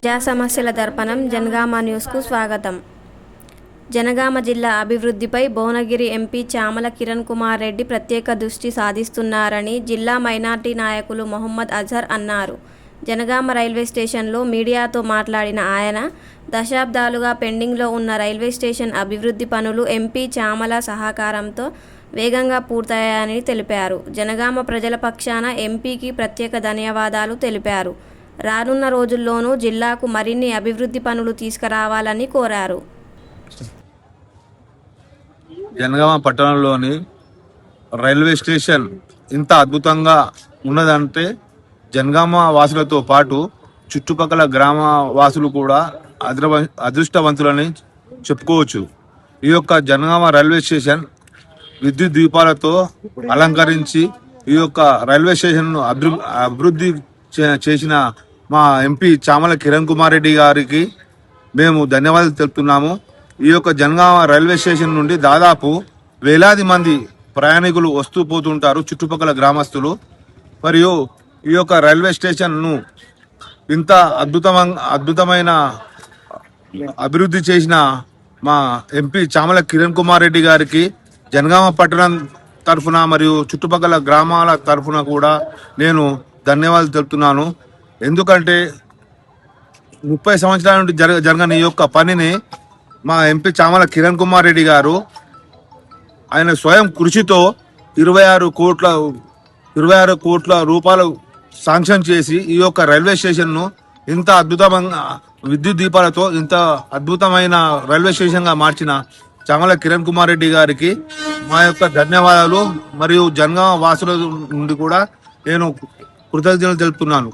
ప్రజా సమస్యల దర్పణం జనగామ న్యూస్కు స్వాగతం. జనగామ జిల్లా అభివృద్ధిపై భువనగిరి ఎంపీ చామల కిరణ్ కుమార్ రెడ్డి ప్రత్యేక దృష్టి సాధిస్తున్నారని జిల్లా మైనార్టీ నాయకులు మొహమ్మద్ అజహర్ అన్నారు. జనగామ రైల్వే స్టేషన్లో మీడియాతో మాట్లాడిన ఆయన, దశాబ్దాలుగా పెండింగ్లో ఉన్న రైల్వే స్టేషన్ అభివృద్ధి పనులు ఎంపీ చామల సహకారంతో వేగంగా పూర్తయ్యాయని తెలిపారు. జనగామ ప్రజల పక్షాన ఎంపీకి ప్రత్యేక ధన్యవాదాలు తెలిపారు. రానున్న రోజుల్లోనూ జిల్లాకు మరిన్ని అభివృద్ధి పనులు తీసుకురావాలని కోరారు. జనగామ పట్టణంలోని రైల్వే స్టేషన్ ఇంత అద్భుతంగా ఉన్నదంటే జనగామ వాసులతో పాటు చుట్టుపక్కల గ్రామ వాసులు కూడా అదృష్టవంతులని చెప్పుకోవచ్చు. ఈ యొక్క జనగామ రైల్వే స్టేషన్ విద్యుత్ దీపాలతో అలంకరించి ఈ యొక్క రైల్వే స్టేషన్ను అభివృద్ధి చేసిన మా ఎంపీ చామల కిరణ్ కుమార్ రెడ్డి గారికి మేము ధన్యవాదాలు తెలుపుతున్నాము. ఈ యొక్క జనగామ రైల్వే స్టేషన్ నుండి దాదాపు వేలాది మంది ప్రయాణికులు వస్తూ పోతుంటారు, చుట్టుపక్కల గ్రామస్తులు. మరియు ఈ యొక్క రైల్వే స్టేషన్ను ఇంత అద్భుతమైన అభివృద్ధి చేసిన మా ఎంపీ చామల కిరణ్ కుమార్ రెడ్డి గారికి జనగామ పట్టణం తరఫున మరియు చుట్టుపక్కల గ్రామాల తరఫున కూడా నేను ధన్యవాదాలు తెలుపుతున్నాను. ఎందుకంటే 30 సంవత్సరాల నుండి జరగని ఈ యొక్క పనిని మా ఎంపీ చామల కిరణ్ కుమార్ రెడ్డి గారు ఆయన స్వయం కృషితో 26 కోట్ల రూపాయలు శాంక్షన్ చేసి ఈ యొక్క రైల్వే స్టేషన్ను ఇంత అద్భుతమైన విద్యుత్ దీపాలతో ఇంత అద్భుతమైన రైల్వే స్టేషన్గా మార్చిన చామల కిరణ్ కుమార్ రెడ్డి గారికి మా యొక్క ధన్యవాదాలు. మరియు జనగామ వాసుల నుండి కూడా నేను కృతజ్ఞతలు తెలుపుతున్నాను.